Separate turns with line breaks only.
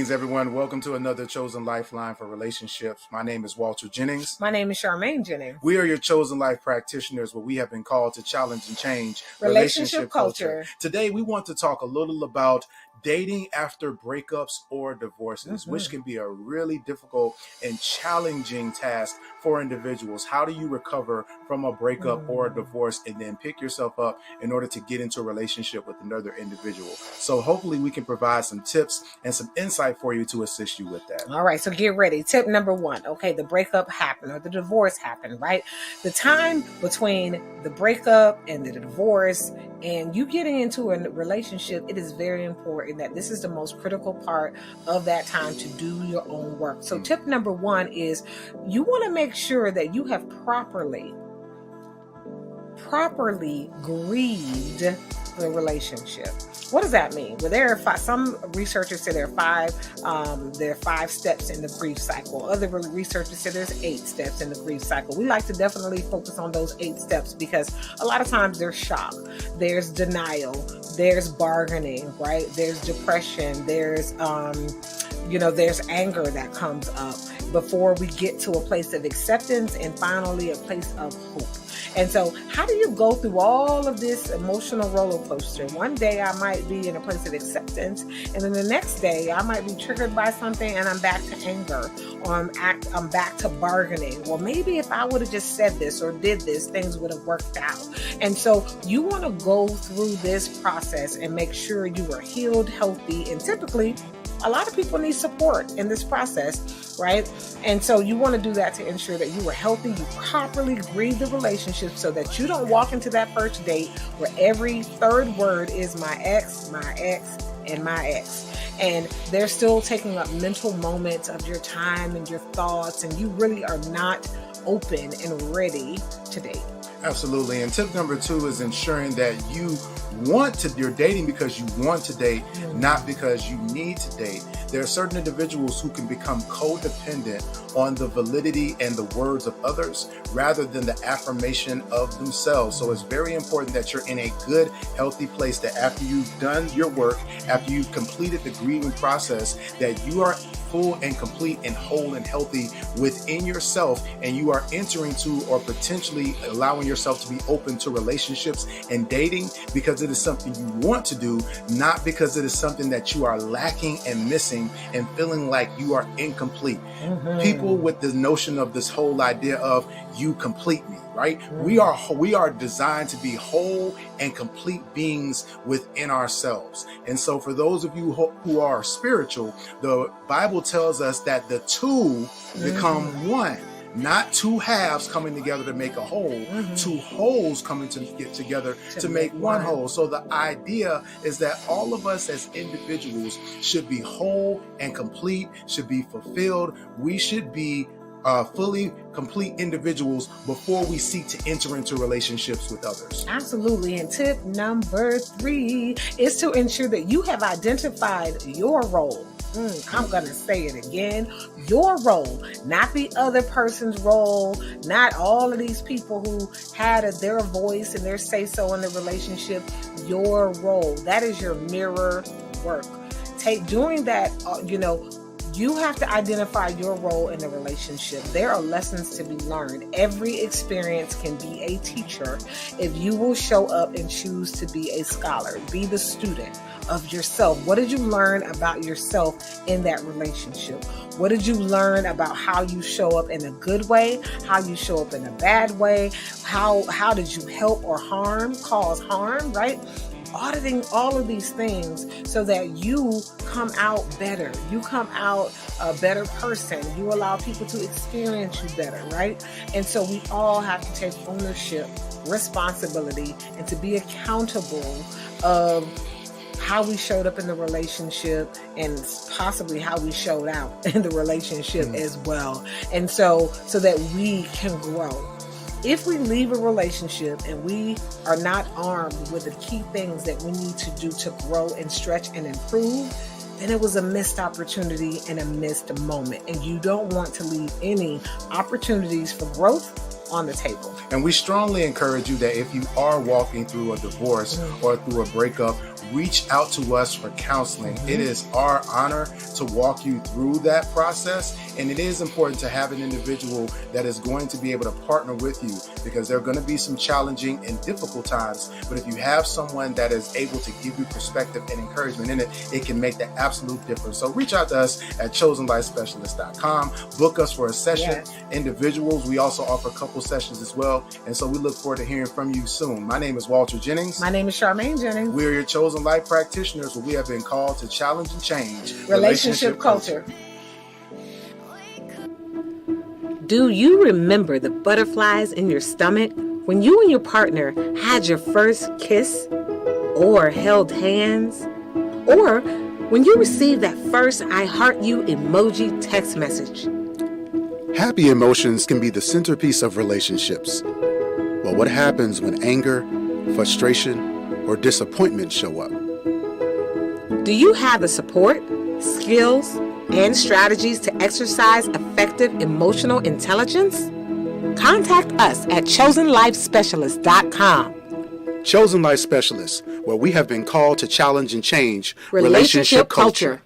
Greetings, everyone. Welcome to another chosen lifeline for relationships. My name is Walter Jennings.
My name is Charmaine Jennings.
We are your chosen life practitioners, where we have been called to challenge and change
Relationship culture.
Today, we want to talk a little about dating after breakups or divorces, which can be a really difficult and challenging task for individuals. How do you recover from a breakup or a divorce and then pick yourself up in order to get into a relationship with another individual? So hopefully we can provide some tips and some insight for you to assist you with that.
All right, so get ready. Tip number 1. Okay, the breakup happened or the divorce happened, right? The time between the breakup and the divorce and you getting into a relationship, it is very important that this is the most critical part of that time to do your own work. So tip number 1 is you want to make sure that you have properly grieved the relationship. What does that mean? Well, there are some researchers say there are 5 steps in the grief cycle. Other researchers say there's 8 steps in the grief cycle. We like to definitely focus on those 8 steps because a lot of times there's shock, there's denial, there's bargaining, right? There's depression, there's there's anger that comes up before we get to a place of acceptance and finally a place of hope. And so how do you go through all of this emotional roller coaster? One day I might be in a place of acceptance, and then the next day I might be triggered by something and I'm back to anger, or I'm back to bargaining. Well, maybe if I would have just said this or did this, things would have worked out. And so you want to go through this process and make sure you are healed, healthy, and typically a lot of people need support in this process, right? And so you want to do that to ensure that you are healthy, you properly grieve the relationship so that you don't walk into that first date where every third word is my ex, and my ex. And they're still taking up mental moments of your time and your thoughts, and you really are not open and ready to date.
Absolutely. And tip number 2 is ensuring that you're dating because you want to date, not because you need to date. There are certain individuals who can become codependent on the validity and the words of others rather than the affirmation of themselves. So it's very important that you're in a good, healthy place, that after you've done your work, after you've completed the grieving process, that you are full and complete and whole and healthy within yourself, and you are entering to or potentially allowing yourself to be open to relationships and dating because it is something you want to do, not because it is something that you are lacking and missing and feeling like you are incomplete. People with the notion of this whole idea of you complete me, right? We are designed to be whole and complete beings within ourselves. And so for those of you who are spiritual, the Bible tells us that the 2 become 1. Not 2 halves coming together to make a whole, 2 wholes coming to get together to make one whole. So the idea is that all of us as individuals should be whole and complete, should be fulfilled. We should be fully complete individuals before we seek to enter into relationships with others.
Absolutely. And tip number 3 is to ensure that you have identified your role. I'm going to say it again. Your role, not the other person's role, not all of these people who had their voice and their say-so in the relationship. Your role. That is your mirror work. Doing that, you have to identify your role in the relationship. There are lessons to be learned. Every experience can be a teacher if you will show up and choose to be a scholar. Be the student of yourself. What did you learn about yourself in that relationship? What did you learn about how you show up in a good way, how you show up in a bad way? How did you help or cause harm, right? Auditing all of these things so that you come out better. You come out a better person. You allow people to experience you better, right? And so we all have to take ownership, responsibility, and to be accountable of how we showed up in the relationship and possibly how we showed out in the relationship as well. And so that we can grow. If we leave a relationship and we are not armed with the key things that we need to do to grow and stretch and improve, then it was a missed opportunity and a missed moment. And you don't want to leave any opportunities for growth on the table.
And we strongly encourage you that if you are walking through a divorce or through a breakup reach out to us for counseling. It is our honor to walk you through that process. And it is important to have an individual that is going to be able to partner with you, because there are going to be some challenging and difficult times. But if you have someone that is able to give you perspective and encouragement in it, it can make the absolute difference. So reach out to us at chosenlifespecialist.com. Book us for a session.
Yes.
Individuals, we also offer couple sessions as well. And so we look forward to hearing from you soon. My name is Walter Jennings.
My name is Charmaine Jennings.
We're your chosen life practitioners, where we have been called to challenge and change
Relationship culture.
Do you remember the butterflies in your stomach when you and your partner had your first kiss, or held hands, or when you received that first I heart you emoji text message?
Happy emotions can be the centerpiece of relationships. But what happens when anger, frustration, or disappointment show up?
Do you have the support, skills, and strategies to exercise effective emotional intelligence? Contact us at chosenlifespecialist.com.
Chosen Life Specialists, where we have been called to challenge and change
Relationship culture.